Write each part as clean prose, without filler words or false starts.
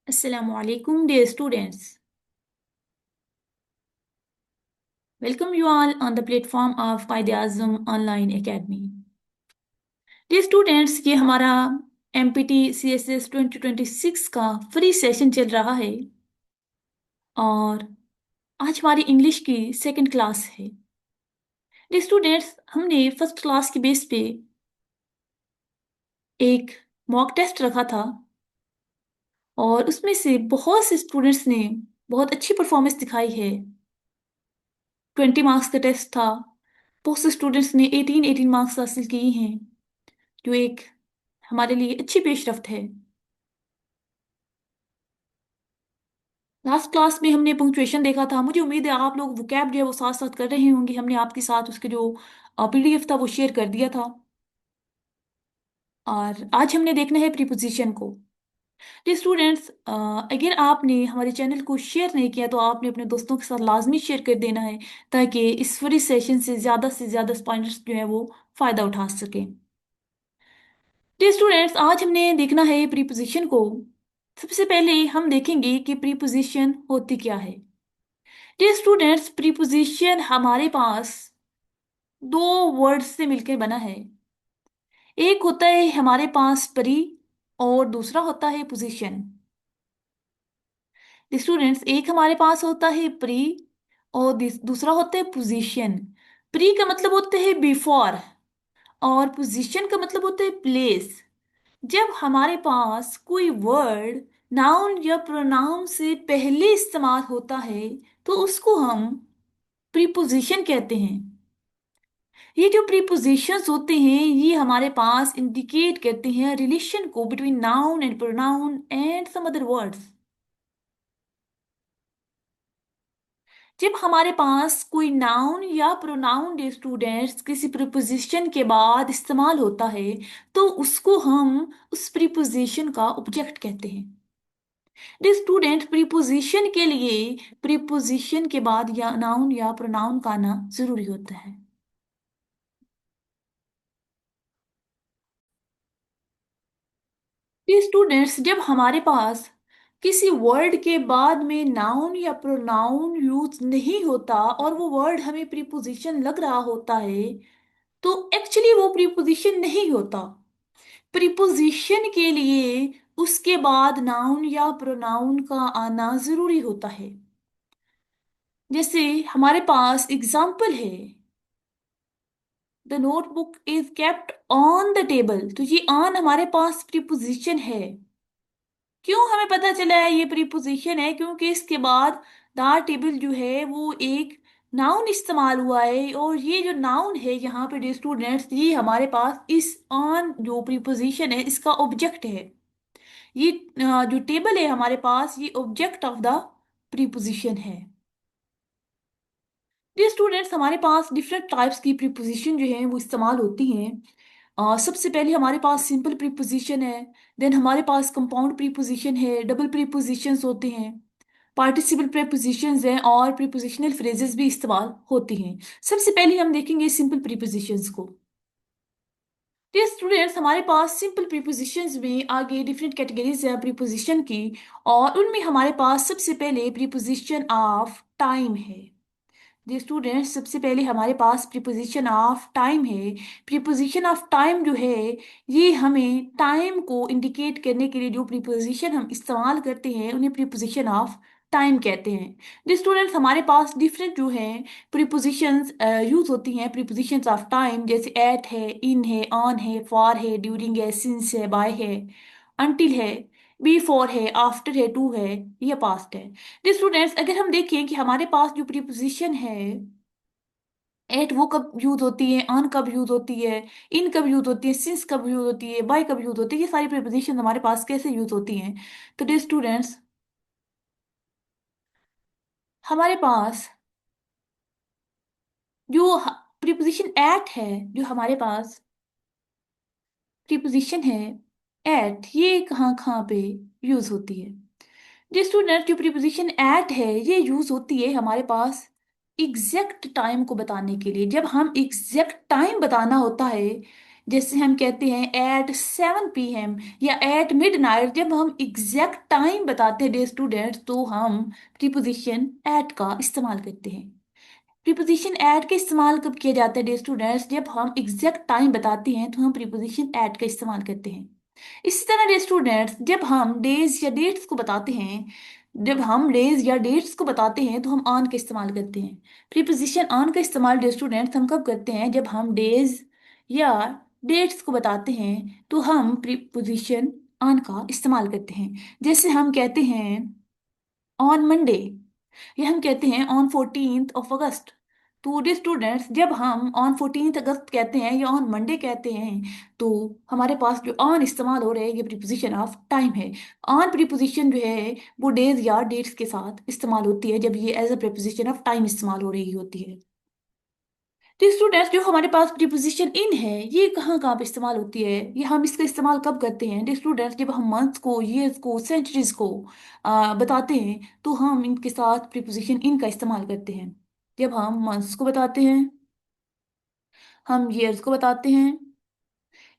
Assalamualaikum, dear students. Welcome you all on the platform of Qaid-e-Azam Online Academy. Dear students, ये हमारा MPT CSS 2026 का free session चल रहा है और आज हमारी इंग्लिश की सेकंड क्लास है। डियर स्टूडेंट्स, हमने फर्स्ट क्लास के बेस पे एक मॉक टेस्ट रखा था और उसमें से बहुत से स्टूडेंट्स ने बहुत अच्छी परफॉर्मेंस दिखाई है। 20 मार्क्स का टेस्ट था। बहुत से स्टूडेंट्स ने 18 मार्क्स हासिल किए हैं, जो एक हमारे लिए अच्छी पेशरफ्त है। लास्ट क्लास में हमने पंक्चुएशन देखा था। मुझे उम्मीद है आप लोग वोकैब जो है वो साथ साथ कर रहे होंगे। हमने आपके साथ उसके जो PDF था वो शेयर कर दिया था और आज हमने देखना है प्रीपोजिशन को। जी स्टूडेंट्स, अगर आपने हमारे चैनल को शेयर नहीं किया तो आपने अपने दोस्तों के साथ लाजमी शेयर कर देना है ताकि इस फ्री सेशन से ज़्यादा स्टूडेंट्स जो है वो फ़ायदा उठा सकें। जी स्टूडेंट्स, आज हमने देखना है प्रीपोजिशन को। सबसे पहले हम देखेंगे कि प्रीपोजिशन होती क्या है। डियर स्टूडेंट्स, प्रीपोजिशन हमारे पास दो वर्ड्स से मिलकर बना है। एक होता है हमारे पास प्री और दूसरा होता है पोजीशन। स्टूडेंट्स, एक हमारे पास होता है प्री और दूसरा होता है पोजीशन। प्री का मतलब होता है बिफोर और पोजीशन का मतलब होता है प्लेस। जब हमारे पास कोई वर्ड नाउन या प्रोनाउन से पहले इस्तेमाल होता है तो उसको हम प्रीपोजिशन कहते हैं। ये जो प्रीपोजिशंस होते हैं ये हमारे पास इंडिकेट करते हैं रिलेशन को between noun and pronoun and some other words. जब हमारे पास कोई नाउन या प्रोनाउन डे स्टूडेंट्स किसी प्रीपोजिशन के बाद इस्तेमाल होता है तो उसको हम उस प्रीपोजिशन का ऑब्जेक्ट कहते हैं। डे स्टूडेंट, प्रीपोजिशन के लिए प्रीपोजिशन के बाद या नाउन या प्रोनाउन का आना जरूरी होता है। स्टूडेंट्स, जब हमारे पास किसी वर्ड के बाद में नाउन या प्रोनाउन यूज नहीं होता और वो वर्ड हमें प्रीपोजिशन लग रहा होता है तो एक्चुअली वो प्रीपोजिशन नहीं होता। प्रीपोजिशन के लिए उसके बाद नाउन या प्रोनाउन का आना जरूरी होता है। जैसे हमारे पास एग्जाम्पल है, the notebook is kept on the table. तो ये ऑन हमारे पास प्रीपोजिशन है। क्यों हमें पता चला है ये प्रीपोजिशन है? क्योंकि इसके बाद द टेबल जो है वो एक नाउन इस्तेमाल हुआ है और ये जो नाउन है यहाँ पे डियर स्टूडेंट्स ये हमारे पास इस ऑन जो प्रीपोजिशन है इसका ऑब्जेक्ट है। ये जो टेबल है हमारे पास ये ऑब्जेक्ट ऑफ द प्रीपोजिशन है। डियर स्टूडेंट्स, हमारे पास डिफरेंट टाइप्स की प्रीपोजिशन जो है वो इस्तेमाल होती हैं। सबसे पहले हमारे पास सिंपल प्रीपोजिशन है। देन हमारे पास कंपाउंड प्रीपोजिशन है, डबल प्रीपोजिशंस होते हैं, पार्टिसिपल प्रीपोजिशंस हैं और प्रीपोजिशनल फ्रेजेस भी इस्तेमाल होती हैं। सबसे पहले हम देखेंगे सिंपल प्रीपोजिशंस को। डियर स्टूडेंट्स, हमारे पास सिंपल प्रीपोजिशंस में आगे डिफरेंट कैटेगरीज हैं प्रीपोजिशन की और उनमें हमारे पास सबसे पहले प्रीपोजिशन ऑफ टाइम है। जी स्टूडेंट्स, सबसे पहले हमारे पास प्रीपोजिशन ऑफ टाइम है। प्रीपोजिशन ऑफ टाइम जो है ये हमें टाइम को इंडिकेट करने के लिए जो प्रीपोजिशन हम इस्तेमाल करते हैं उन्हें प्रीपोजिशन ऑफ टाइम कहते हैं। जी स्टूडेंट्स, हमारे पास डिफरेंट जो हैं प्रीपोजिशंस यूज होती हैं प्रीपोजिशंस ऑफ टाइम, जैसे एट है, इन है, ऑन है, फॉर है, ड्यूरिंग है, सिंस है, बाय है, अनटिल है, बिफोर है, आफ्टर है, टू है, या पास्ट है। तो स्टूडेंट्स, अगर हम देखें कि हमारे पास जो प्रीपोजिशन है एट वो कब यूज होती है, ऑन कब यूज होती है, इन कब यूज होती है, सिंस कब यूज होती है, बाय कब यूज होती है, ये सारी प्रीपोजिशन हमारे पास कैसे यूज होती हैं। तो डे स्टूडेंट्स, हमारे पास जो प्रीपोजिशन एट है, जो हमारे पास प्रीपोजिशन है एट, ये कहाँ कहाँ पे यूज होती है। जी स्टूडेंट, जो प्रीपोजिशन एट है ये यूज होती है हमारे पास एग्जैक्ट टाइम को बताने के लिए। जब हम एग्जैक्ट टाइम बताना होता है जैसे हम कहते हैं at 7 p.m. या at midnight, जब हम एग्जैक्ट टाइम बताते हैं डे स्टूडेंट्स तो हम प्रीपोजिशन at का इस्तेमाल करते हैं। प्रीपोजिशन एट का इस्तेमाल कब किया जाता है डे स्टूडेंट्स? जब हम एग्जैक्ट टाइम बताते हैं तो हम प्रीपोजिशन एट का इस्तेमाल करते हैं। इसी तरह डे स्टूडेंट्स जब हम डेज या डेट्स को बताते हैं, जब हम डेज या डेट्स को बताते हैं तो हम ऑन का इस्तेमाल करते हैं। प्रीपोजिशन ऑन का इस्तेमाल डे स्टूडेंट्स हम कब करते हैं? जब हम डेज या डेट्स को बताते हैं तो हम प्रीपोजिशन ऑन का इस्तेमाल करते हैं। जैसे हम कहते हैं ऑन मंडे, ये हम कहते हैं ऑन 14th of August। तो डियर स्टूडेंट्स जब हम ऑन 14th अगस्त कहते हैं या ऑन मंडे कहते हैं तो हमारे पास जो ऑन इस्तेमाल हो रहा है ये प्रीपोजिशन ऑफ टाइम है। ऑन प्रीपोजिशन जो है वो डेज या डेट्स के साथ इस्तेमाल होती है जब ये as a preposition of time इस्तेमाल हो रही होती है। तो स्टूडेंट्स जो हमारे पास प्रीपोजिशन इन है ये कहाँ कहाँ पे इस्तेमाल होती है, ये हम इसका इस्तेमाल कब करते हैं? तो स्टूडेंट्स जब हम मंथ्स को, ईयर्स को, सेंचुरीज को बताते हैं तो हम इनके साथ प्रीपोजिशन इन का इस्तेमाल करते हैं। जब हम मंथ्स को बताते हैं, हम ईयर्स को बताते हैं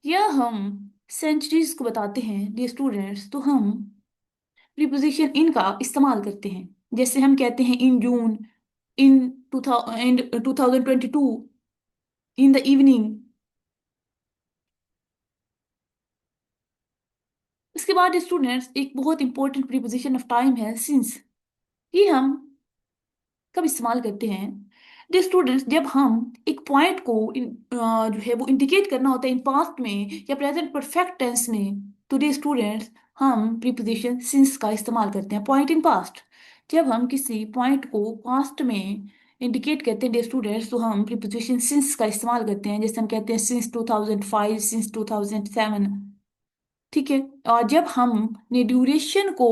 या हम सेंचुरीज को बताते हैं ये स्टूडेंट्स तो हम प्रीपोजिशन इन का इस्तेमाल करते हैं। जैसे हम कहते हैं इन जून, इन 2022, इन द इवनिंग। इसके बाद स्टूडेंट्स एक बहुत इंपॉर्टेंट प्रीपोजिशन ऑफ टाइम है सिंस। ये हम कब इस्तेमाल करते हैं? डी स्टूडेंट्स जब हम एक पॉइंट को जो है वो इंडिकेट करना होता है इन पास्ट में या प्रेजेंट परफेक्ट टेंस में तो डी स्टूडेंट्स हम प्रीपोजिशन सिंस का इस्तेमाल करते हैं। पॉइंट इन पास्ट, जब हम किसी पॉइंट को पास्ट में इंडिकेट करते हैं डे स्टूडेंट्स तो हम प्रीपोजिशन सिंस का इस्तेमाल करते हैं। जैसे हम कहते हैं सिंस 2005, सिंस 2007। ठीक है। और जब हमने ड्यूरेशन को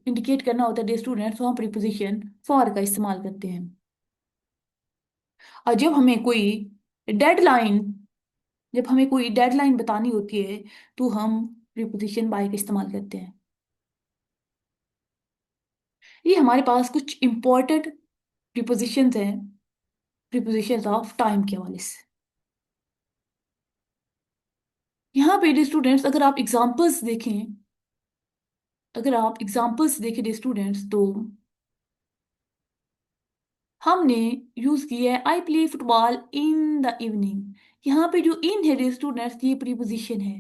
इंडिकेट करना होता है डे स्टूडेंट्स तो हम प्रीपोजिशन फॉर का इस्तेमाल करते हैं। और डेडलाइन जब हमें कोई डेडलाइन बतानी होती है तो हम प्रीपोजिशन बाय का इस्तेमाल करते हैं। ये हमारे पास कुछ इंपॉर्टेंट प्रीपोजिशंस हैं प्रीपोजिशंस ऑफ टाइम के हवाले से। यहाँ पे स्टूडेंट्स अगर आप एग्जांपल्स देखें स्टूडेंट्स तो हमने यूज किया है I play football in the evening. यहाँ पे जो इन है स्टूडेंट्स ये प्रीपोजिशन है।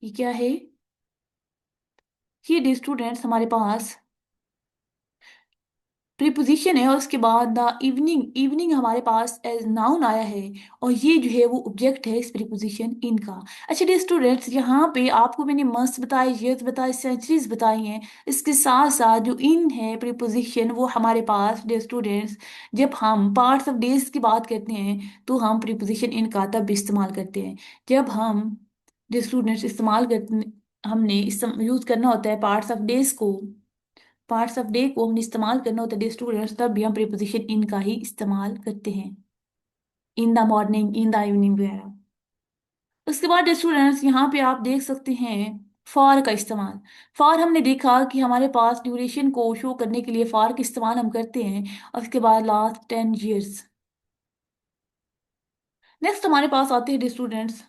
ये क्या है? ये स्टूडेंट्स हमारे पास प्रीपोजिशन है और उसके बाद द इवनिंग, इवनिंग हमारे पास एज नाउन आया है और ये जो है वो ऑब्जेक्ट है इस प्रीपोजिशन इन का। अच्छा डियर स्टूडेंट्स यहाँ पे आपको मैंने मंथ्स बताए, ईयर्स बताए, सेंचुरीज बताई हैं। इसके साथ साथ जो इन है प्रीपोजिशन वो हमारे पास डियर स्टूडेंट्स जब हम पार्ट्स ऑफ डेज की बात करते हैं तो हम प्रीपोजिशन इन का तब भी इस्तेमाल करते हैं जब हम डियर स्टूडेंट्स इस्तेमाल करते हमने यूज करना होता है पार्ट्स ऑफ डेज को, पार्ट्स ऑफ डे को हमने इस्तेमाल करना होता है स्टूडेंट्स तब भी हम प्रीपोजिशन इन का ही इस्तेमाल करते हैं। In the morning, in the evening वगैरह। उसके बाद स्टूडेंट्स यहाँ पे आप देख सकते हैं फॉर का इस्तेमाल। फॉर हमने देखा कि हमारे पास ड्यूरेशन को शो करने के लिए फॉर का इस्तेमाल हम करते हैं और उसके बाद लास्ट 10 years। नेक्स्ट हमारे पास आते हैं स्टूडेंट्स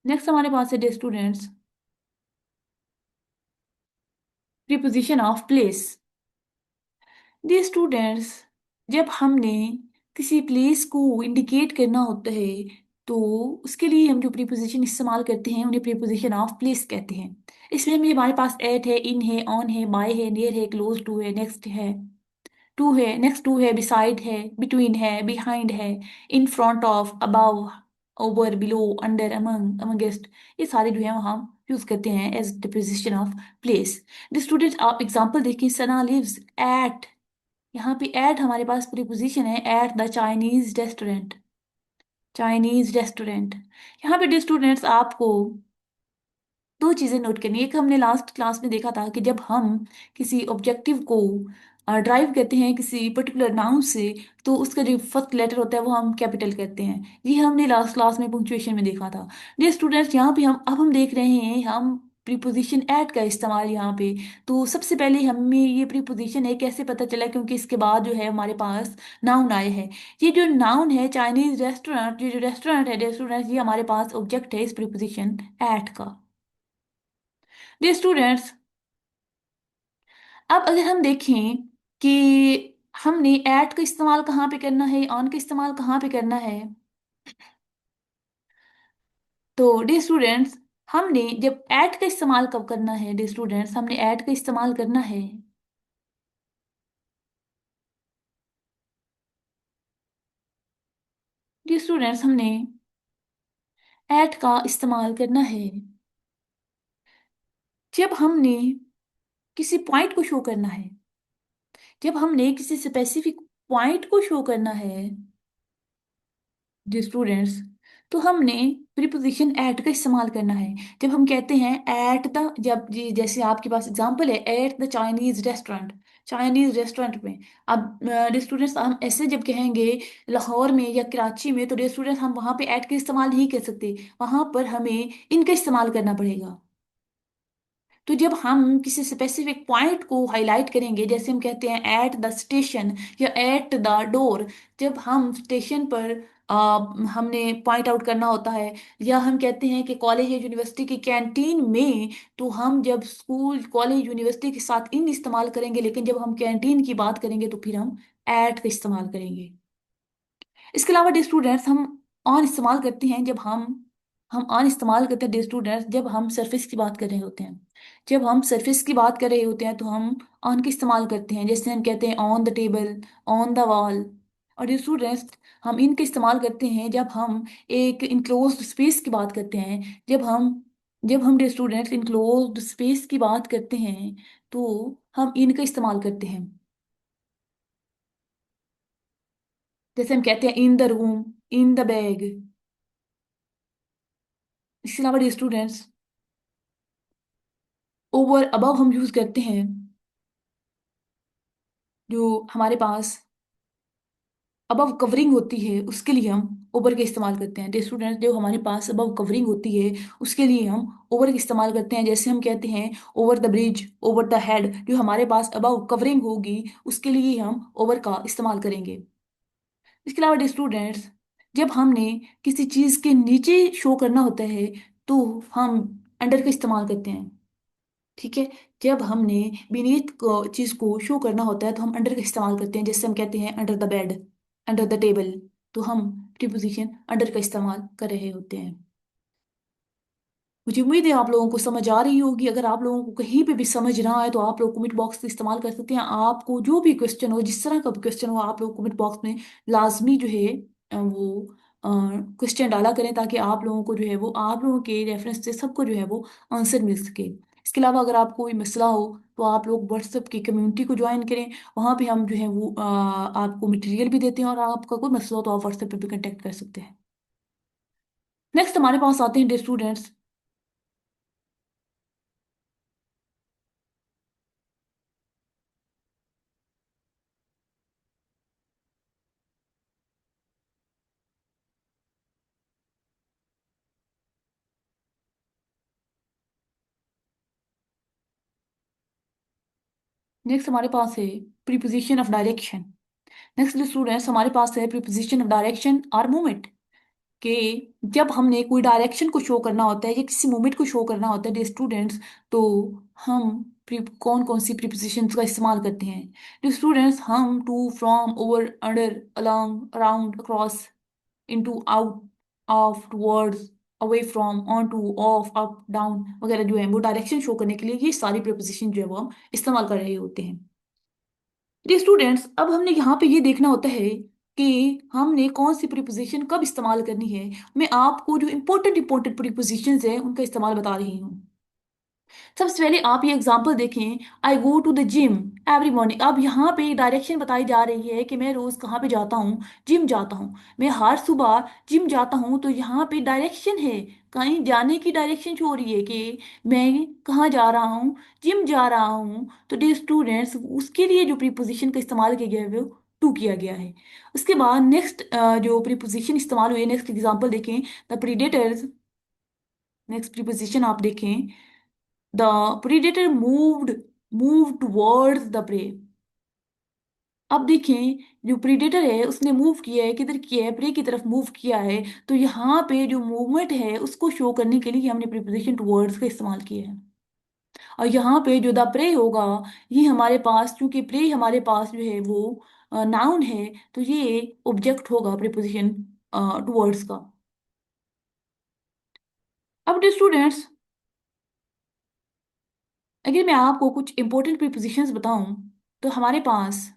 नेक्स्ट हमारे पास है students preposition of place. Dear students जब हमने किसी प्लेस को इंडिकेट करना होता है तो उसके लिए हम जो प्रीपोजिशन इस्तेमाल करते हैं उन्हें प्रीपोजिशन ऑफ प्लेस कहते हैं। इसमें भी हमारे पास एट है, इन है, ऑन है, बाय है, नियर है, क्लोज टू है, नेक्स्ट टू है, बिसाइड है, बिटवीन है, बिहाइंड है, in front of, above, over, below, under, among, amongst. ये सारे जो है हम यूज करते हैं as preposition of place. The students आप एग्जांपल देखिए, सना लिव्स एट, यहाँ पे एट हमारे पास प्रीपोजिशन है at the Chinese restaurant, Chinese restaurant. यहाँ पे स्टूडेंट्स आपको दो चीजें नोट करनी है। एक हमने लास्ट क्लास में देखा था कि जब हम किसी ऑब्जेक्टिव को ड्राइव करते हैं किसी पर्टिकुलर नाउन से, तो उसका जो फर्स्ट लेटर होता है वो हम कैपिटल करते हैं। ये हमने लास्ट क्लास में पंक्चुएशन में देखा था। डियर स्टूडेंट्स, यहाँ पे हम अब हम देख रहे हैं हम प्रीपोजिशन एट का इस्तेमाल यहाँ पे। तो सबसे पहले हमें ये प्रीपोजिशन है कैसे पता चला, क्योंकि इसके बाद जो है हमारे पास नाउन आए हैं। ये जो नाउन है चाइनीज रेस्टोरेंट, ये जो रेस्टोरेंट है रेस्टोरेंट, ये हमारे पास ऑब्जेक्ट है इस प्रीपोजिशन एट का। डियर स्टूडेंट्स, अब अगर हम देखें कि हमने एट का इस्तेमाल कहाँ पे करना है, ऑन का इस्तेमाल कहाँ पे करना है, तो डियर स्टूडेंट्स हमने जब एट का इस्तेमाल कब करना है, डियर स्टूडेंट्स हमने एट का इस्तेमाल करना है, डियर स्टूडेंट्स हमने एट का इस्तेमाल करना है जब हमने किसी पॉइंट को शो करना है, जब हमने किसी स्पेसिफिक पॉइंट को शो करना है जी स्टूडेंट्स, तो हमने प्रीपोजिशन एट का इस्तेमाल करना है। जब हम कहते हैं एट द, जब जी जैसे आपके पास एग्जांपल है at the Chinese restaurant, Chinese restaurant में। अब स्टूडेंट्स हम ऐसे जब कहेंगे लाहौर में या कराची में, तो स्टूडेंट्स हम वहाँ पे एट का इस्तेमाल नहीं कर सकते, वहाँ पर हमें इनका इस्तेमाल करना पड़ेगा। तो जब हम किसी स्पेसिफिक पॉइंट को हाईलाइट करेंगे, जैसे हम कहते हैं एट द स्टेशन या एट द डोर, जब हम स्टेशन पर हमने पॉइंट आउट करना होता है, या हम कहते हैं कि कॉलेज या यूनिवर्सिटी की कैंटीन में, तो हम जब स्कूल कॉलेज यूनिवर्सिटी के साथ इन इस्तेमाल करेंगे, लेकिन जब हम कैंटीन की बात करेंगे तो फिर हम एट का इस्तेमाल करेंगे। इसके अलावा डे स्टूडेंट्स हम ऑन इस्तेमाल करते हैं जब हम ऑन इस्तेमाल करते हैं डे स्टूडेंट्स जब हम सरफेस की बात कर रहे होते हैं। जब हम सरफेस की बात कर रहे होते हैं तो हम ऑन का इस्तेमाल करते हैं, जैसे हम कहते हैं on the table, on the wall. और डे स्टूडेंट्स हम इनका इस्तेमाल करते हैं जब हम एक इनक्लोज्ड स्पेस की बात करते हैं, जब हम डे स्टूडेंट्स इनक्लोज्ड स्पेस की बात करते हैं तो हम इनका इस्तेमाल करते हैं, जैसे हम कहते हैं in the room, in the bag. इसके अलावा स्टूडेंट्स ओवर अबव हम यूज करते हैं, जो हमारे पास अबव कवरिंग होती है उसके लिए हम ओवर का इस्तेमाल करते हैं। स्टूडेंट्स जो हमारे पास अबव कवरिंग होती है उसके लिए हम ओवर का इस्तेमाल करते हैं, जैसे हम कहते हैं over the bridge, over the head. जो हमारे पास अबव कवरिंग होगी उसके लिए हम ओवर का इस्तेमाल करेंगे। इसके अलावा स्टूडेंट्स जब हमने किसी चीज़ के नीचे शो करना होता है तो हम अंडर का इस्तेमाल करते हैं। ठीक है, जब हमने बीनीथ को चीज को शो करना होता है तो हम अंडर का इस्तेमाल करते हैं, जैसे हम कहते हैं under the bed, under the table. तो हम प्रीपोजिशन अंडर का इस्तेमाल कर रहे होते हैं। मुझे उम्मीद है आप लोगों को समझ आ रही होगी। अगर आप लोगों को कहीं पे भी समझ ना आए तो आप लोग कमेंट बॉक्स का इस्तेमाल कर सकते हैं। आपको जो भी क्वेश्चन हो, जिस तरह का भी क्वेश्चन हो, आप लोग कमेंट बॉक्स में लाजमी जो है वो क्वेश्चन डाला करें, ताकि आप लोगों को जो है वो आप लोगों के रेफरेंस से सबको जो है वो आंसर मिल सके। इसके अलावा अगर आपको कोई मसला हो तो आप लोग व्हाट्सएप की कम्युनिटी को ज्वाइन करें। वहाँ पे हम जो है वो आपको मटेरियल भी देते हैं, और आपका कोई मसला हो तो आप व्हाट्सएप पे भी कंटेक्ट कर सकते हैं। नेक्स्ट हमारे पास आते हैं डे स्टूडेंट्स। नेक्स्ट हमारे पास है preposition of direction. Next students हमारे पास है प्रीपोजिशन ऑफ डायरेक्शन और मूवमेंट, कि जब हमने कोई डायरेक्शन को शो करना होता है या किसी मूवमेंट को शो करना होता है स्टूडेंट्स, तो हम कौन कौन सी प्रीपोजिशंस का इस्तेमाल करते हैं स्टूडेंट्स। हम to, from, over, under, along, around, across, into, out of, towards, away from, on to, off, up, down वगैरह जो है वो डायरेक्शन शो करने के लिए ये सारी प्रीपोजिशन जो है वो हम इस्तेमाल कर रहे होते हैं। जी स्टूडेंट्स, अब हमने यहाँ पे ये देखना होता है कि हमने कौन सी प्रीपोजिशन कब इस्तेमाल करनी है। मैं आपको जो इंपॉर्टेंट इंपॉर्टेंट प्रीपोजिशंस है उनका इस्तेमाल बता रही हूँ। सबसे पहले आप ये एग्जांपल देखें, I go to the gym every morning. अब यहाँ पे डायरेक्शन बताई जा रही है कि मैं रोज कहाँ पे जाता हूँ, जिम जाता हूँ। मैं हर सुबह जिम जाता हूँ, तो यहाँ पे डायरेक्शन है, कहीं जाने की डायरेक्शन शो हो रही है कि मैं कहाँ जा रहा हूँ, जिम जा रहा हूँ। तो डियर स्टूडेंट्स, उसके लिए जो प्रीपोजिशन का इस्तेमाल किया गया है वो टू किया गया है। उसके बाद नेक्स्ट जो प्रीपोजिशन इस्तेमाल हुए, नेक्स्ट एग्जाम्पल देखें, द प्रीडेटर्स। नेक्स्ट प्रीपोजिशन आप देखें, the predator move towards the prey. अब देखें, जो प्रीडेटर है उसने मूव किया है, किधर किया है, प्रे की तरफ मूव किया है। तो यहाँ पे जो मूवमेंट है उसको शो करने के लिए हमने प्रीपोजिशन टुवर्ड्स का इस्तेमाल किया है। और यहाँ पे जो द प्रे होगा, ये हमारे पास, चूंकि प्रे हमारे पास जो है वो नाउन है, तो ये ऑब्जेक्ट होगा प्रीपोजिशन टुवर्ड्स का। अब स्टूडेंट्स, अगर मैं आपको कुछ इंपॉर्टेंट प्रीपोजिशंस बताऊं, तो हमारे पास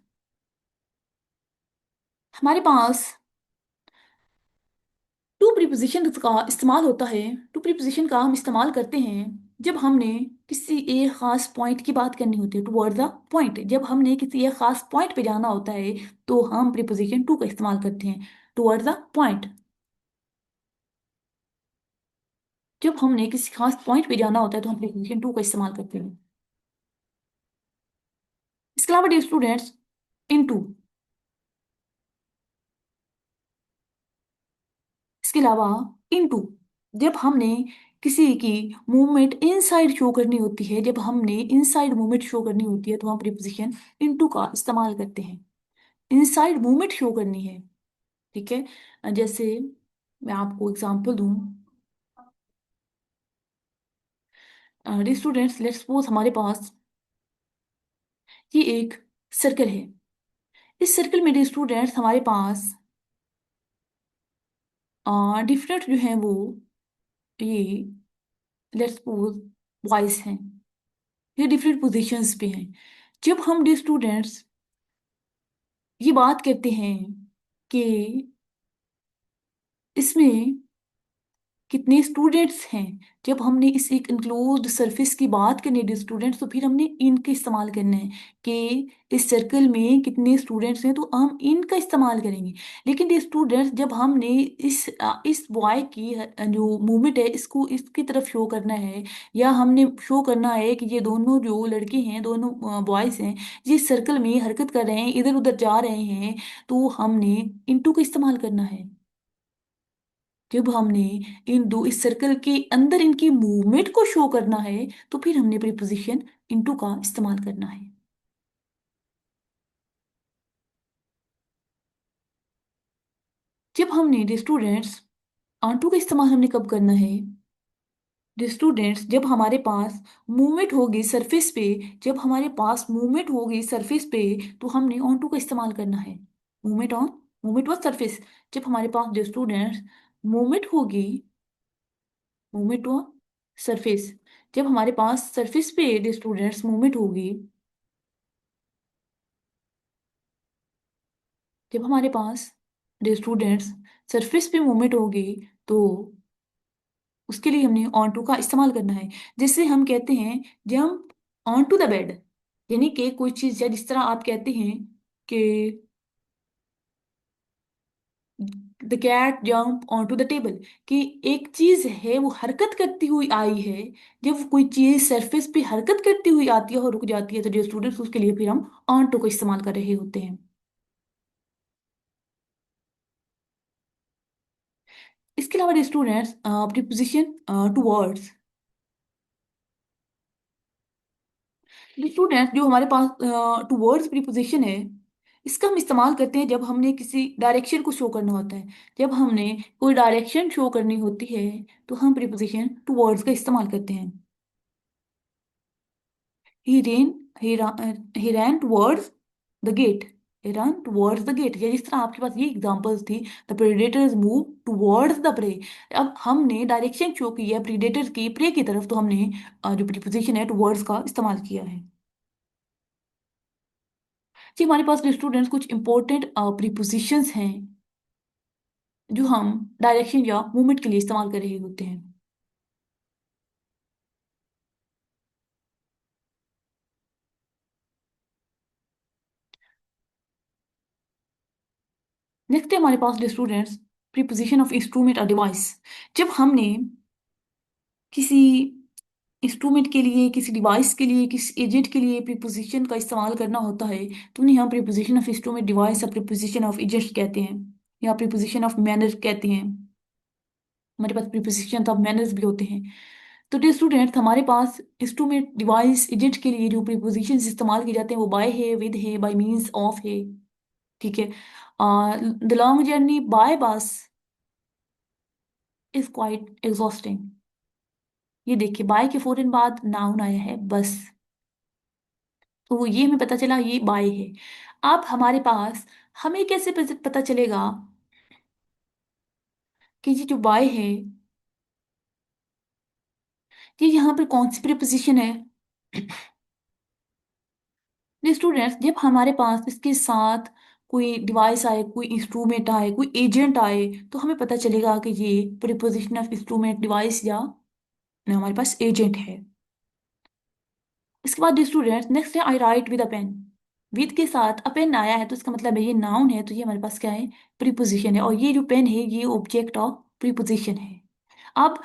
टू प्रीपोजिशन का इस्तेमाल होता है। टू प्रीपोजिशन का हम इस्तेमाल करते हैं जब हमने किसी एक खास पॉइंट की बात करनी होती है, टुवर्ड्स द पॉइंट। जब हमने किसी एक खास पॉइंट पे जाना होता है, तो हम प्रीपोजिशन टू का इस्तेमाल करते हैं, टुवर्ड्स द पॉइंट। जब हमने किसी खास पॉइंट पे जाना होता है, तो हम प्रीपोजिशन टू का इस्तेमाल करते हैं। इसके अलावा डियर स्टूडेंट्स, इन टू, इसके अलावा इनटू, जब हमने किसी की मूवमेंट इनसाइड शो करनी होती है, जब हमने इनसाइड मूवमेंट शो करनी होती है, तो हम प्रीपोजिशन इनटू का इस्तेमाल करते हैं। इनसाइड मूवमेंट शो करनी है, ठीक है। जैसे मैं आपको एग्जांपल दूं, स्टूडेंट्स, लेट्स सपोज हमारे पास ये एक सर्कल है। इस सर्कल में स्टूडेंट्स हमारे पास डिफरेंट जो हैं वो, ये लेट्स सपोज बॉयज हैं, ये डिफरेंट पोजीशंस पे हैं। जब हम डे स्टूडेंट्स ये बात करते हैं कि इसमें कितने स्टूडेंट्स हैं, जब हमने इस एक इनक्लोज्ड सरफेस की बात करनी है स्टूडेंट्स, तो फिर हमने इन का इस्तेमाल करना है कि इस सर्कल में कितने स्टूडेंट्स हैं, तो हम इन का इस्तेमाल करेंगे। लेकिन ये स्टूडेंट्स, जब हमने इस बॉय की जो मूवमेंट है इसको इसकी तरफ शो करना है, या हमने शो करना है कि ये दोनों जो लड़के हैं, दोनों बॉयज हैं, जिस सर्कल में हरकत कर रहे हैं, इधर उधर जा रहे हैं, तो हमने इनटू का इस्तेमाल करना है। जब हमने इन दो इस सर्कल के अंदर इनकी मूवमेंट को शो करना है, तो फिर हमने प्रीपोजिशन इनटू का इस्तेमाल करना है। जब हमने स्टूडेंट्स टू का इस्तेमाल हमने कब करना है, स्टूडेंट्स जब हमारे पास मूवमेंट होगी सरफेस पे, जब हमारे पास मूवमेंट होगी सरफेस पे, तो हमने ऑन टू का इस्तेमाल करना है। Movement on, movement on surface. जब हमारे पास स्टूडेंट्स मूवमेंट होगी, मूवमेंट ऑन सरफेस, जब हमारे पास सरफेस पे स्टूडेंट्स मूवमेंट होगी, जब हमारे पास स्टूडेंट्स सरफेस पे मूवमेंट होगी, तो उसके लिए हमने ऑन टू का इस्तेमाल करना है। जैसे हम कहते हैं jump on to the bed, यानी कि कोई चीज़ है, जिस तरह आप कहते हैं कि the cat jump on to the table, कि एक चीज है वो हरकत करती हुई आई है। जब कोई चीज सरफेस पे हरकत करती हुई आती है और रुक जाती है, तो जो स्टूडेंट्स, उसके लिए फिर हम ऑन टू का इस्तेमाल कर रहे होते हैं। इसके अलावा students preposition two words, students जो हमारे पास टूवर्ड्स प्रीपोजिशन है, इसका हम इस्तेमाल करते हैं जब हमने किसी डायरेक्शन को शो करना होता है। जब हमने कोई डायरेक्शन शो करनी होती है, तो हम प्रीपोजिशन टूवर्ड्स का इस्तेमाल करते हैं। He ran he ran towards the gate, he run towards the gate, या जिस तरह आपके पास ये एग्जांपल्स थी, the predators move towards the prey. अब हमने डायरेक्शन शो की है प्रेडेटर्स की प्रे की तरफ, तो हमने जो प्रीपोजिशन है टूवर्ड्स का इस्तेमाल किया है। जी, हमारे पास स्टूडेंट्स कुछ इंपॉर्टेंट प्रीपोजिशंस हैं जो हम डायरेक्शन या मूवमेंट के लिए इस्तेमाल कर रहे होते हैं। नेक्स्ट है हमारे पास स्टूडेंट्स प्रीपोजिशन ऑफ इंस्ट्रूमेंट और डिवाइस। जब हमने किसी इंस्ट्रूमेंट के लिए, किसी डिवाइस के लिए, किसी एजेंट के लिए प्रीपोजिशन का इस्तेमाल करना होता है तो उन्हें हम प्रीपोजिशन ऑफ इंस्ट्रूमेंट डिवाइस या प्रीपोजिशन ऑफ एजेंट कहते हैं, या प्रीपोजिशन ऑफ मैनर कहते हैं। हमारे पास प्रीपोजिशन ऑफ मैनर्स भी होते हैं। तो डियर स्टूडेंट्स, हमारे पास इंस्ट्रूमेंट डिवाइस एजेंट के लिए जो प्रीपोजिशन इस्तेमाल किए जाते हैं वो बाय है, विद है, बाय मीन्स ऑफ है। ठीक है। द लॉन्ग जर्नी बाय बस इज क्वाइट एग्जॉस्टिंग। ये देखिए, बाय के फौरन बाद नाउन आया है बस, तो ये हमें पता चला ये बाय है। अब हमारे पास, हमें कैसे पता चलेगा कि ये जो बाय है ये यहाँ पे कौन सी प्रीपोजिशन है। स्टूडेंट्स, जब हमारे पास इसके साथ कोई डिवाइस आए, कोई इंस्ट्रूमेंट आए, कोई एजेंट आए, तो हमें पता चलेगा कि ये प्रीपोजिशन ऑफ इंस्ट्रूमेंट डिवाइस या हमारे पास एजेंट है। इसके बाद स्टूडेंट्स नेक्स्ट है I write with a pen. With के साथ अ पेन आया है तो इसका मतलब है ये नाउन है, तो ये हमारे पास क्या है, प्रीपोजिशन है। और ये जो पेन है ये ऑब्जेक्ट ऑफ प्रीपोजिशन है। अब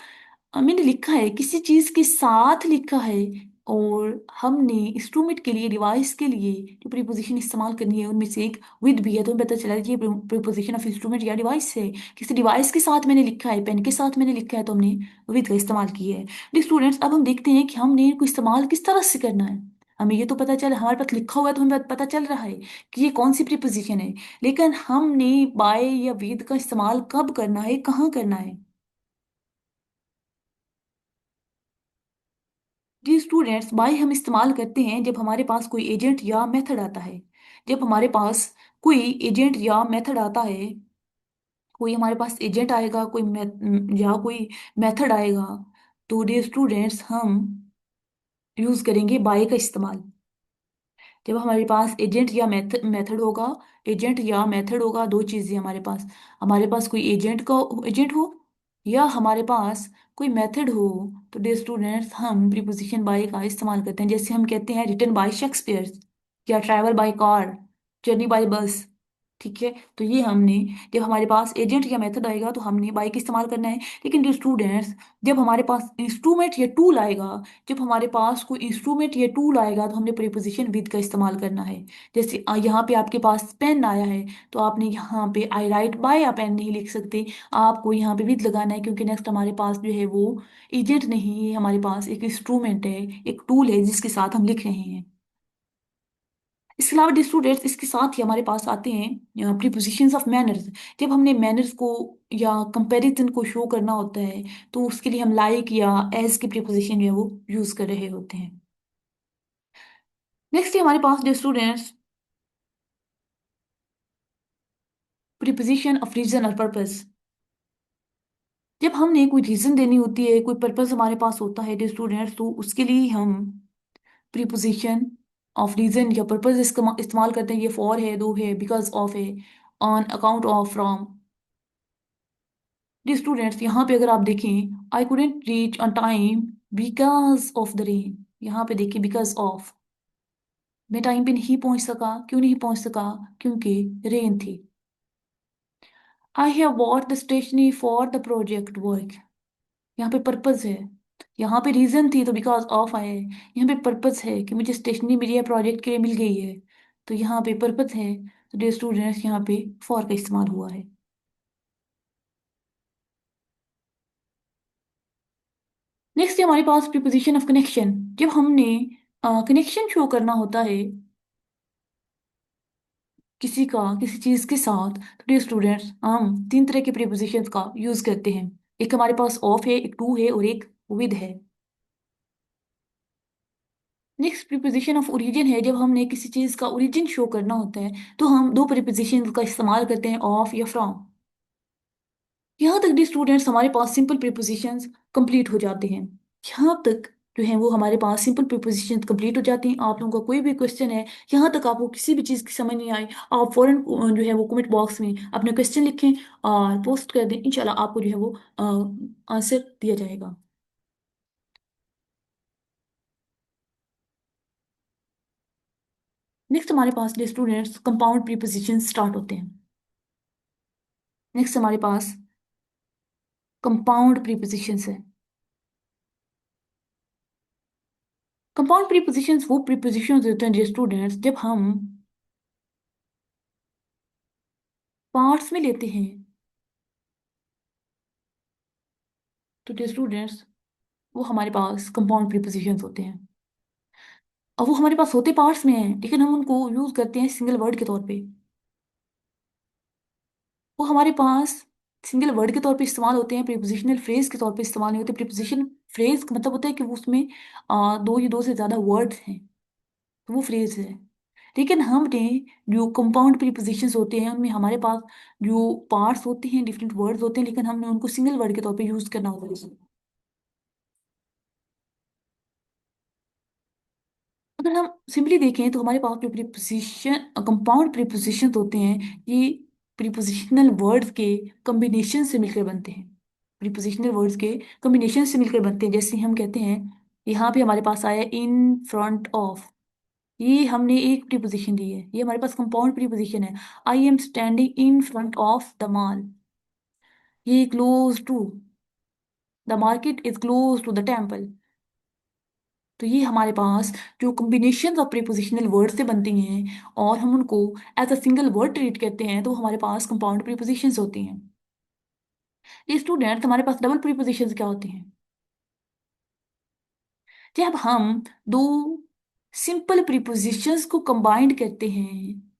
मैंने लिखा है, किसी चीज के साथ लिखा है, और हमने इंस्ट्रूमेंट के लिए, डिवाइस के लिए जो प्रीपोजिशन इस्तेमाल करनी है उनमें से एक विद भी है, तो हमें पता चला कि ये प्रीपोजिशन ऑफ इंस्ट्रूमेंट या डिवाइस है। किसी डिवाइस के साथ मैंने लिखा है, पेन के साथ मैंने लिखा है, तो हमने विद का इस्तेमाल किया है। स्टूडेंट्स, अब हम देखते हैं कि हमने इनको इस्तेमाल किस तरह से करना है। हमें ये तो पता चल, हमारे पास लिखा हुआ है तो हमें पता चल रहा है कि ये कौन सी प्रीपोजिशन है, लेकिन हमने बाय या विद का इस्तेमाल कब करना है, कहाँ करना है। जी स्टूडेंट्स, बाय हम इस्तेमाल करते हैं जब हमारे पास कोई एजेंट या मेथड आता है। जब हमारे पास कोई एजेंट या मेथड आता है, कोई हमारे पास एजेंट आएगा, या कोई मेथड आएगा, तो डियर स्टूडेंट्स हम यूज करेंगे बाय का इस्तेमाल। जब हमारे पास एजेंट या मेथड होगा, एजेंट या मेथड होगा, दो चीजें हमारे पास कोई एजेंट हो या हमारे पास कोई मेथड हो, तो डे स्टूडेंट्स हम प्रीपोजिशन बाय का इस्तेमाल करते हैं। जैसे हम कहते हैं रिटन बाय शेक्सपियर, या travel by car, journey by bus. ठीक है, तो ये हमने, जब हमारे पास एजेंट या मेथड आएगा तो हमने बाय का इस्तेमाल करना है। लेकिन जो स्टूडेंट्स, जब हमारे पास इंस्ट्रूमेंट या टूल आएगा, जब हमारे पास कोई इंस्ट्रूमेंट या टूल आएगा तो हमने प्रीपोजिशन विद का इस्तेमाल करना है। जैसे यहाँ पे आपके पास पेन आया है, तो आपने यहाँ पे आई राइट बाय या पेन नहीं लिख सकते, आपको यहाँ पे विद लगाना है, क्योंकि नेक्स्ट हमारे पास जो है वो एजेंट नहीं है, हमारे पास एक इंस्ट्रूमेंट है, एक टूल है जिसके साथ हम लिख रहे हैं। इसके अलावा स्टूडेंट्स, इसके साथ ही हमारे पास आते हैं प्रीपोजिशंस ऑफ मैनर्स। जब हमने मैनर्स को या कंपैरिजन को शो करना होता है, तो उसके लिए हम लाइक या एज की प्रीपोजिशन जो है वो यूज कर रहे होते हैं। नेक्स्ट है हमारे पास स्टूडेंट्स प्रीपोजिशन ऑफ रीजन और पर्पस। जब हमने कोई रीजन देनी होती है, कोई पर्पस हमारे पास होता है स्टूडेंट्स, तो उसके लिए हम प्रीपोजिशन ऑफ रीजन या पर्पस इस्तेमाल करते हैं। ये फॉर है, दो है, बिकॉज ऑफ है, ऑन अकाउंट ऑफ, फ्रॉम। जी स्टूडेंट्स, यहाँ पे अगर आप देखें, I couldn't reach on time because of the rain. यहाँ पे देखिए बिकॉज ऑफ, मैं टाइम पे नहीं पहुंच सका, क्यों नहीं पहुंच सका, क्योंकि रेन थी। I have bought the stationery for the project work. यहाँ पे पर्पज है, यहाँ पे रीजन थी तो बिकॉज ऑफ आया है। यहाँ पे पर्पज है कि मुझे स्टेशनरी मिली है, प्रोजेक्ट के लिए मिल गई है, तो यहाँ पे पर्पज है, तो डियर स्टूडेंट्स यहाँ पे फॉर का इस्तेमाल हुआ है। नेक्स्ट है हमारे पास प्रीपोजिशन ऑफ कनेक्शन। जब हमने कनेक्शन शो करना होता है किसी चीज के साथ, तो डियर स्टूडेंट्स हम तीन तरह के प्रीपोजिशंस का यूज करते हैं। एक हमारे पास ऑफ है, एक टू है, और एक विद है। नेक्स्ट प्रीपोजिशन ऑफ ओरिजिन है। जब हमने किसी चीज का ओरिजिन शो करना होता है तो हम दो प्रीपोजिशन का इस्तेमाल करते हैं, ऑफ या फ्रॉम। यहाँ तक डी स्टूडेंट्स हमारे पास सिंपल प्रीपोजिशंस कंप्लीट हो जाते हैं। यहाँ तक जो है वो हमारे पास सिंपल प्रीपोजिशंस कंप्लीट हो जाती हैं। आप लोगों का कोई भी क्वेश्चन है, यहाँ तक आपको किसी भी चीज़ की समझ नहीं आई, आप फौरन जो है वो कमेंट बॉक्स में अपने क्वेश्चन लिखें और पोस्ट कर दें, इंशाल्लाह आपको जो है वो आंसर दिया जाएगा। नेक्स्ट हमारे पास स्टूडेंट्स कंपाउंड प्रीपोजिशन स्टार्ट होते हैं। नेक्स्ट हमारे पास कंपाउंड प्रीपोजिशंस है। कंपाउंड प्रीपोजिशंस वो प्रीपोजिशंस होते हैं, स्टूडेंट्स, जब हम पार्ट्स में लेते हैं तो स्टूडेंट्स वो हमारे पास कंपाउंड प्रीपोजिशंस होते हैं। और वो हमारे पास होते पार्ट्स में हैं, लेकिन हम उनको यूज करते हैं सिंगल वर्ड के तौर पे। वो हमारे पास सिंगल वर्ड के तौर पे इस्तेमाल होते हैं, प्रीपोजिशनल फ्रेज के तौर पे इस्तेमाल नहीं होते। प्रीपोजिशन फ्रेज का मतलब होता है कि वो उसमें दो या दो से ज्यादा वर्ड्स हैं, तो वो फ्रेज है। लेकिन हमने जो कंपाउंड प्रीपोजिशंस होते हैं उनमें हमारे पास जो पार्ट्स होते हैं, डिफरेंट वर्ड्स होते हैं, लेकिन हमने उनको सिंगल वर्ड के तौर पे यूज करना होता है। अगर हम सिंपली देखें तो हमारे पास जो प्रीपोजिशन कंपाउंड प्रीपोजिशन होते हैं, ये प्रीपोजिशनल वर्ड्स के कॉम्बिनेशन से मिलकर बनते हैं। प्रीपोजिशनल वर्ड्स के कॉम्बिनेशन से मिलकर बनते हैं। जैसे हम कहते हैं, यहाँ पे हमारे पास आया इन फ्रंट ऑफ, ये हमने एक प्रीपोजिशन दी है, ये हमारे पास कंपाउंड प्रीपोजिशन है। I am standing in front of the mall, ये close to the market is close to the temple. तो ये हमारे पास जो कॉम्बिनेशन ऑफ प्रीपोजिशनल वर्ड से बनती हैं और हम उनको as a single word treat करते हैं, तो हमारे पास कंपाउंड प्रीपोजिशंस होती हैं। ये स्टूडेंट्स, हमारे पास डबल प्रीपोजिशंस क्या होती हैं? जब हम दो सिंपल प्रीपोजिशंस को कंबाइंड करते हैं,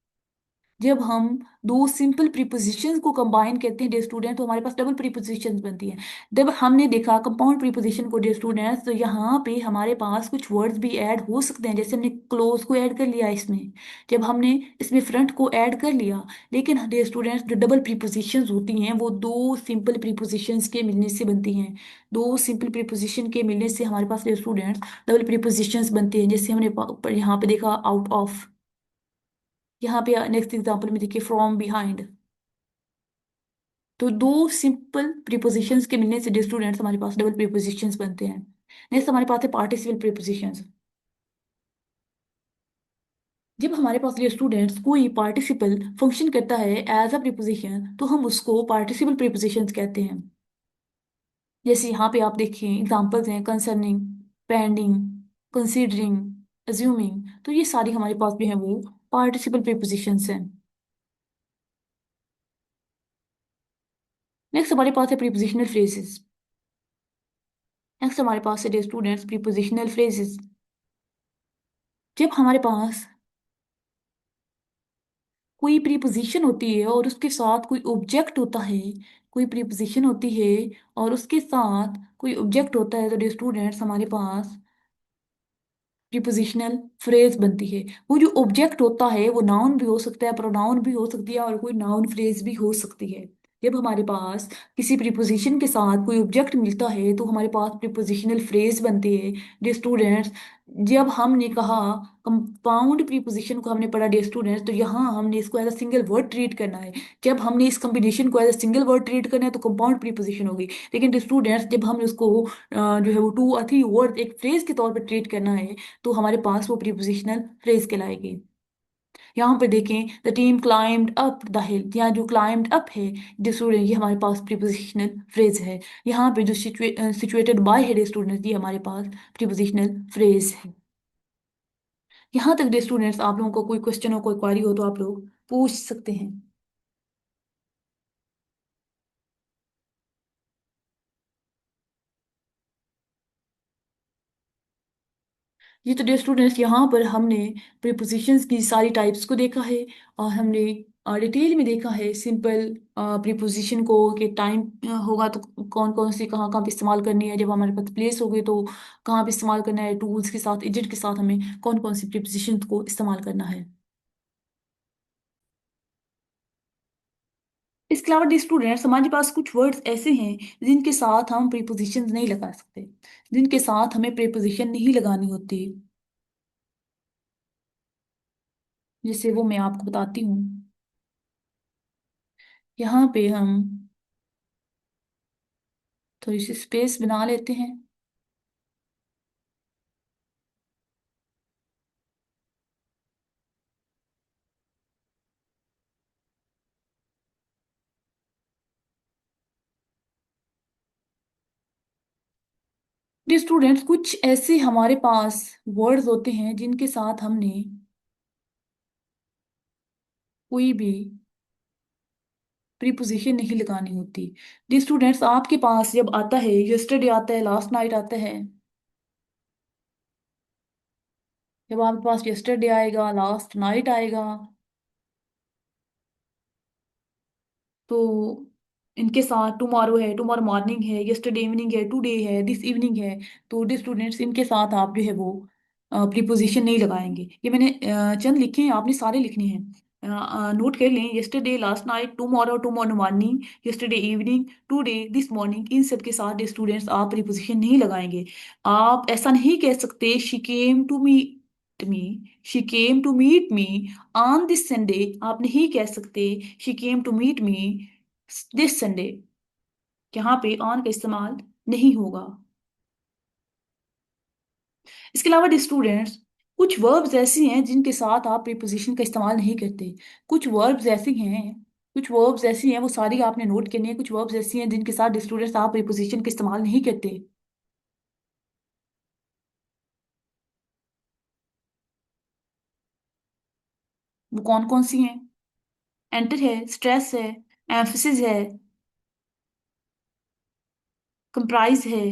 जब हम दो सिंपल प्रीपोजिशंस को कंबाइन करते हैं डे स्टूडेंट, तो हमारे पास डबल प्रीपोजिशंस बनती हैं। जब हमने देखा कंपाउंड प्रीपोजिशन को डे स्टूडेंट्स, तो यहाँ पे हमारे पास कुछ वर्ड्स भी ऐड हो सकते हैं। जैसे हमने क्लोज को ऐड कर लिया इसमें, जब हमने इसमें फ्रंट को ऐड कर लिया। लेकिन डे स्टूडेंट्स, जो डबल प्रीपोजिशंस होती हैं वो दो सिंपल प्रीपोजिशंस के मिलने से बनती हैं। दो सिंपल प्रीपोजिशन के मिलने से हमारे पास डे स्टूडेंट्स डबल प्रीपोजिशंस बनती हैं। जैसे हमने यहाँ पे देखा आउट ऑफ, यहाँ पे नेक्स्ट एग्जाम्पल में देखिए फ्रॉम बिहाइंड। तो दो सिंपल प्रीपोजिशंस के मिलने से स्टूडेंट्स हमारे पास डबल प्रीपोजिशंस बनते हैं। नेक्स्ट हमारे पास है पार्टिसिपल प्रीपोजिशंस। जब हमारे पास स्टूडेंट्स कोई पार्टिसिपल फंक्शन करता है एज अ प्रीपोजिशन, तो हम उसको पार्टिसिपल प्रीपोजिशंस कहते हैं। जैसे यहाँ पे आप देखिए एग्जांपल्स हैं कंसर्निंग, पेंडिंग, कंसीडरिंग, अज्यूमिंग। तो ये सारी हमारे पास भी हैं वो पार्टिसिपल प्रीपोजिशंस हैं। नेक्स्ट हमारे पास है प्रीपोजिशनल फ्रेजेस। नेक्स्ट हमारे पास है स्टूडेंट्स प्रीपोजिशनल फ्रेजेस। जब हमारे पास कोई प्रीपोजिशन होती है और उसके साथ कोई ऑब्जेक्ट होता है, कोई प्रीपोजिशन होती है और उसके साथ कोई ऑब्जेक्ट होता है, तो स्टूडेंट्स हमारे पास प्रीपोजिशनल फ्रेज बनती है। वो जो ऑब्जेक्ट होता है वो नाउन भी हो सकता है, प्रोनाउन भी हो सकती है, और कोई नाउन फ्रेज भी हो सकती है। जब हमारे पास किसी प्रीपोजिशन के साथ कोई ऑब्जेक्ट मिलता है तो हमारे पास प्रीपोजिशनल फ्रेज बनती है। डे स्टूडेंट्स, जब हमने कहा कंपाउंड प्रीपोजिशन को हमने पढ़ा डे स्टूडेंट्स, तो यहाँ हमने इसको as a single word treat करना है। जब हमने इस कॉम्बिनेशन को as a single word treat करना है तो कंपाउंड प्रीपोजिशन होगी। लेकिन डे स्टूडेंट्स, जब हमने उसको जो है वो टू और थ्री वर्ड एक फ्रेज के तौर पर ट्रीट करना है, तो हमारे पास वो प्रीपोजिशनल फ्रेज कहलाएगी। यहाँ पर देखें the team climbed up the हिल, यहाँ जो क्लाइम्ड अप है स्टूडेंट, ये हमारे पास प्रीपोजिशनल फ्रेज है। यहाँ पे जो सिचुएटेड बाय है स्टूडेंट, ये हमारे पास प्रीपोजिशनल फ्रेज है। यहाँ तक स्टूडेंट्स, आप लोगों को कोई क्वेश्चन हो, कोई क्वारी हो, तो आप लोग पूछ सकते हैं। ये तो डियर स्टूडेंट्स, यहाँ पर हमने प्रीपोजिशंस की सारी टाइप्स को देखा है और हमने डिटेल में देखा है सिंपल प्रीपोजिशन को कि टाइम होगा तो कौन कौन सी कहाँ कहाँ पे इस्तेमाल करनी है, जब हमारे पास प्लेस होगी तो कहाँ पे इस्तेमाल करना है, टूल्स के साथ, एजेंट के साथ हमें कौन कौन सी प्रीपोजिशन को इस्तेमाल करना है। इसके अलावा स्टूडेंट्स, हमारे पास कुछ वर्ड्स ऐसे हैं जिनके साथ हम प्रीपोजिशन नहीं लगा सकते, जिनके साथ हमें प्रीपोजिशन नहीं लगानी होती। जैसे वो मैं आपको बताती हूँ। यहाँ पे हम थोड़ी सी स्पेस बना लेते हैं। डियर स्टूडेंट्स, कुछ ऐसे हमारे पास वर्ड्स होते हैं जिनके साथ हमने कोई भी प्रीपोजिशन नहीं लगानी होती। डियर स्टूडेंट्स, आपके पास जब आता है यस्टरडे आता है, लास्ट नाइट आता है, जब आपके पास यस्टरडे आएगा, लास्ट नाइट आएगा, तो इनके साथ टुमारो है, टुमारो मॉर्निंग है, यस्टरडे इवनिंग है, टुडे है, दिस इवनिंग है, तो डियर स्टूडेंट्स इनके साथ आप जो है वो प्रीपोजिशन नहीं लगाएंगे। ये मैंने चंद लिखे हैं, आपने सारे लिखने हैं। नोट कर लें, yesterday, last night, tomorrow, tomorrow morning, yesterday evening, today, this morning, इन सब के साथ डियर स्टूडेंट्स आप प्रीपोजिशन नहीं लगाएंगे। आप ऐसा नहीं कह सकते she came to meet me, she came to meet me on this Sunday. आप नहीं कह सकते she came to meet me this Sunday. यहाँ पे ऑन का इस्तेमाल नहीं होगा। इसके अलावा स्टूडेंट्स, कुछ वर्ब्स ऐसी हैं जिनके साथ आप प्रीपोजिशन का इस्तेमाल नहीं करते। कुछ वर्ब्स ऐसी हैं, कुछ वर्ब्स ऐसी हैं, वो सारी आपने नोट करनी है। कुछ वर्ब्स ऐसी हैं जिनके साथ स्टूडेंट्स आप प्रीपोजिशन का इस्तेमाल नहीं करते। वो कौन कौन सी हैं? एंटर है, स्ट्रेस है, एम्फसिस है, कंप्राइज है,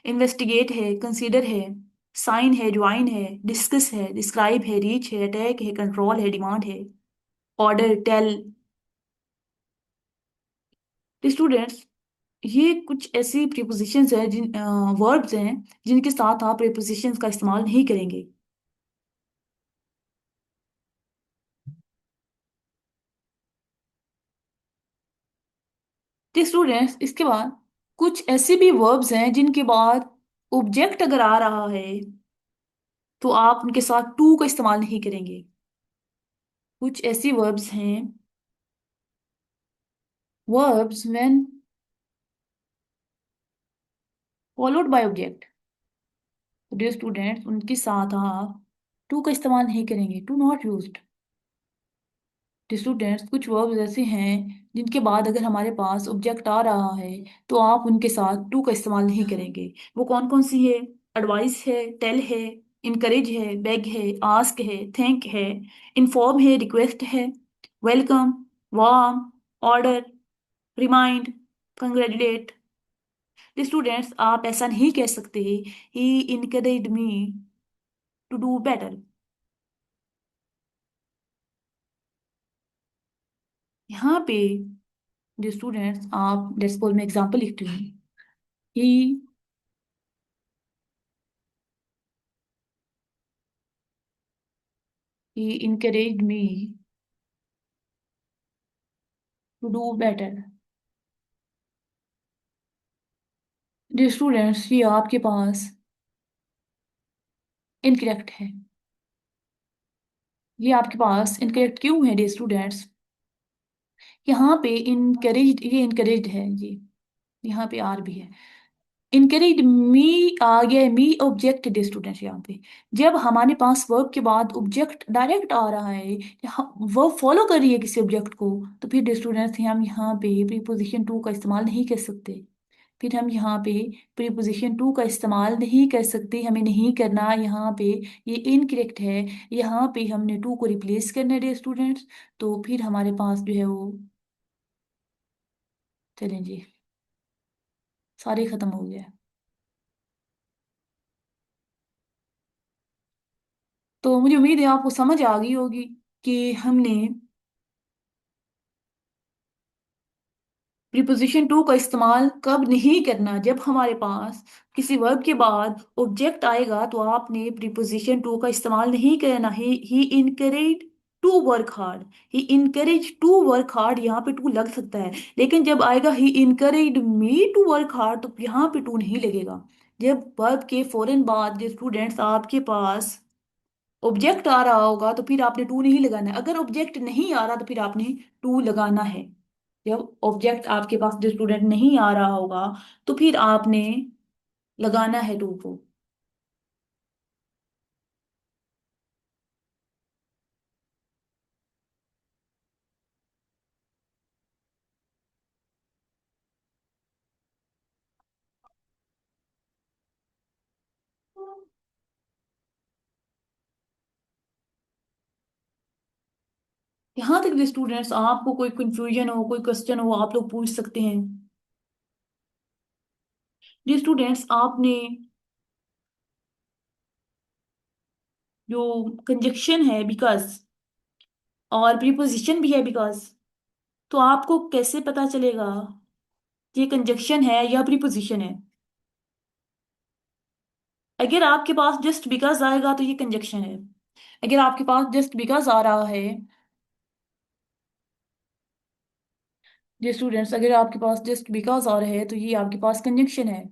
इन्वेस्टिगेट है, कंसीडर है, साइन है, ज्वाइन है, डिस्कस है, डिस्क्राइब है, रीच है, अटैक है, कंट्रोल है, डिमांड है, ऑर्डर, टेल। स्टूडेंट्स, ये कुछ ऐसी प्रीपोजिशंस हैं, जिन वर्ब्स हैं जिनके साथ आप प्रीपोजिशंस का इस्तेमाल नहीं करेंगे। तो स्टूडेंट्स, इसके बाद कुछ ऐसे भी वर्ब्स हैं जिनके बाद ऑब्जेक्ट अगर आ रहा है तो आप उनके साथ टू का इस्तेमाल नहीं करेंगे। कुछ ऐसी वर्ब्स हैं, verbs when followed by object, तो डियर स्टूडेंट्स उनके साथ आप टू का इस्तेमाल नहीं करेंगे, टू नॉट यूज्ड। स्टूडेंट्स, कुछ वर्ब्स ऐसे हैं जिनके बाद अगर हमारे पास ऑब्जेक्ट आ रहा है तो आप उनके साथ टू का इस्तेमाल नहीं करेंगे। वो कौन कौन सी है? एडवाइस है, टेल है, इनकरेज है, बेग है, आस्क है, थैंक है, इन्फॉर्म है, रिक्वेस्ट है, welcome, warm, order, remind, congratulate. Students, आप ऐसा नहीं कह सकते he encourage me to do better. यहाँ पे जो स्टूडेंट्स, आप लेट्स सपोज मैं एग्जांपल लिखती हूँ, ही encouraged me to do better। जो स्टूडेंट्स, ये आपके पास इनकरेक्ट है। ये आपके पास इनकरेक्ट क्यों है डे स्टूडेंट्स? यहाँ पे इनकरेज, ये इनकरेज है जी, यहाँ पे आर भी है। इनकरेज मी आ गया है, मी ऑब्जेक्ट डे स्टूडेंट्स। यहाँ पे जब हमारे पास वर्ब के बाद ऑब्जेक्ट डायरेक्ट आ रहा है, वर्ब फॉलो कर रही है किसी ऑब्जेक्ट को, तो फिर डे स्टूडेंट्स हम यहाँ पे प्रीपोजिशन टू का इस्तेमाल नहीं कर सकते। फिर हम यहाँ पे प्रीपोजिशन टू का इस्तेमाल नहीं कर सकते, हमें नहीं करना यहाँ पे। ये इनकरेक्ट है, यहाँ पे हमने टू को रिप्लेस करना है डियर स्टूडेंट्स। तो फिर हमारे पास जो है वो, चलें जी, सारे खत्म हो गया। तो मुझे उम्मीद है आपको समझ आ गई होगी कि हमने प्रीपोजिशन टू का इस्तेमाल कब नहीं करना। जब हमारे पास किसी वर्ब के बाद ऑब्जेक्ट आएगा तो आपने प्रीपोजिशन टू का इस्तेमाल नहीं करना है। He encourage to work hard, he encourage to work hard, यहाँ पे टू लग सकता है, लेकिन जब आएगा he encourage me to work hard तो यहाँ पे टू नहीं लगेगा। जब वर्ब के फौरन बाद जो स्टूडेंट्स आपके पास ऑब्जेक्ट आ रहा होगा तो फिर आपने टू नहीं लगाना है। अगर ऑब्जेक्ट नहीं आ रहा तो फिर आपने टू लगाना है। जब ऑब्जेक्ट आपके पास जो स्टूडेंट नहीं आ रहा होगा तो फिर आपने लगाना है टू को। यहाँ तक भी स्टूडेंट्स आपको कोई कंफ्यूजन हो, कोई क्वेश्चन हो, आप लोग पूछ सकते हैं। जी स्टूडेंट्स, आपने जो कंजक्शन है बिकॉज और प्रीपोजिशन भी है बिकॉज, तो आपको कैसे पता चलेगा ये कंजक्शन है या प्रीपोजिशन है? अगर आपके पास जस्ट बिकॉज आएगा तो ये कंजक्शन है। अगर आपके पास जस्ट बिकॉज आ रहा है, ये स्टूडेंट्स अगर आपके पास जस्ट बिकॉज आ रहा है तो ये आपके पास कंजक्शन है।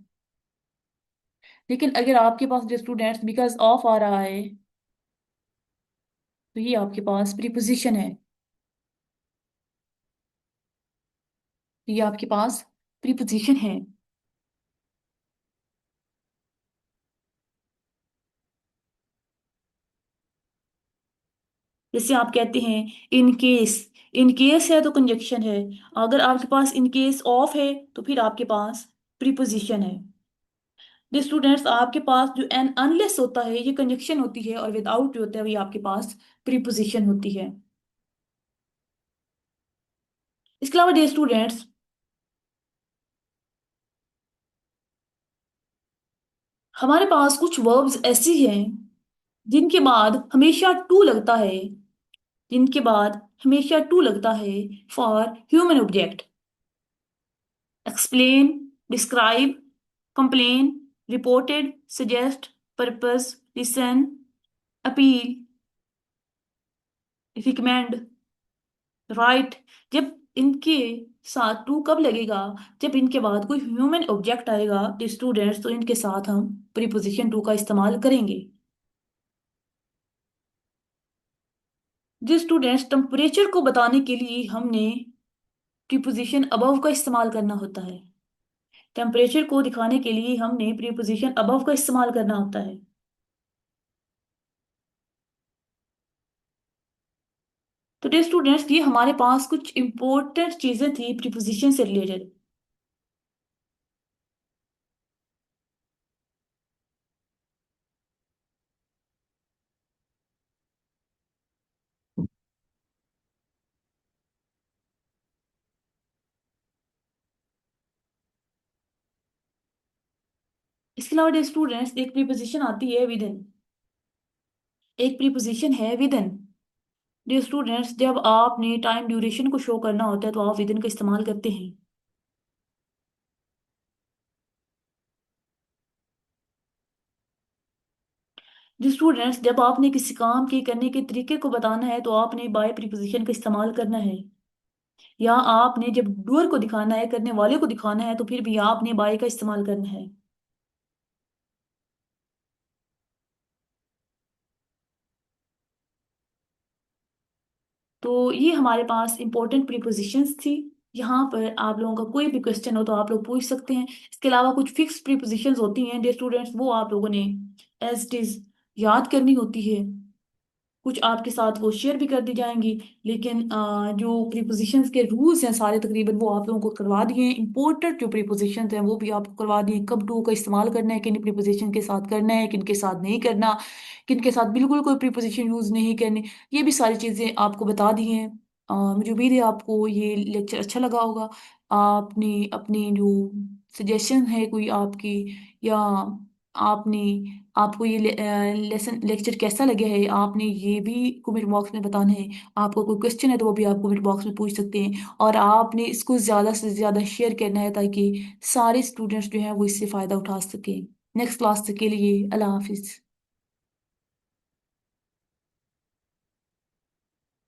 लेकिन अगर आपके पास जो स्टूडेंट्स बिकॉज ऑफ आ रहा है तो ये आपके पास प्रीपोजिशन है। तो ये आपके पास प्रीपोजिशन है। जैसे आप कहते हैं इन केस, इन केस है तो कंजक्शन है। अगर आपके पास इन केस ऑफ है तो फिर आपके पास प्रीपोजिशन है। जो स्टूडेंट्स आपके पास जो एन अनलेस होता है ये कंजक्शन होती है, और विदाउट जो होता है वही आपके पास प्रीपोजिशन होती है। इसके अलावा डे स्टूडेंट्स, हमारे पास कुछ वर्ब्स ऐसी हैं जिनके बाद हमेशा टू लगता है, जिनके बाद हमेशा टू लगता है for human object. Explain, describe, complain, reported, suggest, purpose, listen, appeal, recommend, right. जब इनके साथ टू कब लगेगा? जब इनके बाद कोई ह्यूमन ऑब्जेक्ट आएगा स्टूडेंट्स, तो इनके साथ हम प्रीपोजिशन टू का इस्तेमाल करेंगे। जो स्टूडेंट्स टेम्परेचर को बताने के लिए हमने प्रीपोजिशन अबव का इस्तेमाल करना होता है। टेम्परेचर को दिखाने के लिए हमने प्रीपोजिशन अबव का इस्तेमाल करना होता है। तो डे स्टूडेंट्स, ये हमारे पास कुछ इंपॉर्टेंट चीजें थी प्रीपोजिशन से रिलेटेड। इसके अलावा डे स्टूडेंट्स एक प्रीपोजिशन आती है विद इन। एक प्रीपोजिशन है विद इन। डे स्टूडेंट्स, जब आपने टाइम ड्यूरेशन को शो करना होता है तो आप विद इन का इस्तेमाल करते हैं। जो स्टूडेंट्स जब आपने किसी काम के करने के तरीके को बताना है तो आपने बाय प्रीपोजिशन का इस्तेमाल करना है। या आपने जब डूअर को दिखाना है, करने वाले को दिखाना है, तो फिर भी आपने बाय का इस्तेमाल करना है। तो ये हमारे पास इंपॉर्टेंट प्रीपोजिशंस थी। यहाँ पर आप लोगों का कोई भी क्वेश्चन हो तो आप लोग पूछ सकते हैं। इसके अलावा कुछ फिक्स प्रीपोजिशंस होती हैं डियर स्टूडेंट्स, वो आप लोगों ने एज इट इज याद करनी होती है। कुछ आपके साथ वो शेयर भी कर दी जाएंगी। लेकिन जो प्रीपोजिशंस के रूल्स हैं सारे तकरीबन वो आप लोगों को करवा दिए हैं। इंपॉर्टेंट जो प्रीपोजिशंस हैं वो भी आपको करवा दिए हैं। कब टू का इस्तेमाल करना है, किन प्रीपोजिशन के साथ करना है, किन के साथ नहीं करना, किन के साथ बिल्कुल कोई प्रीपोजिशन यूज नहीं करनी, ये भी सारी चीज़ें आपको बता दी हैं। मुझे उम्मीद है आपको ये लेक्चर अच्छा लगा होगा। आपने अपनी जो सजेशन है कोई आपकी, या आपने, आपको ये लेसन लेक्चर कैसा लगे है, आपने ये भी कमेंट बॉक्स में बताना है। आपको कोई क्वेश्चन है तो वो भी आप कमेंट बॉक्स में पूछ सकते हैं। और आपने इसको ज़्यादा से ज़्यादा शेयर करना है ताकि सारे स्टूडेंट्स जो हैं वो इससे फ़ायदा उठा सकें। नेक्स्ट क्लास के लिए अल्लाह हाफिज़।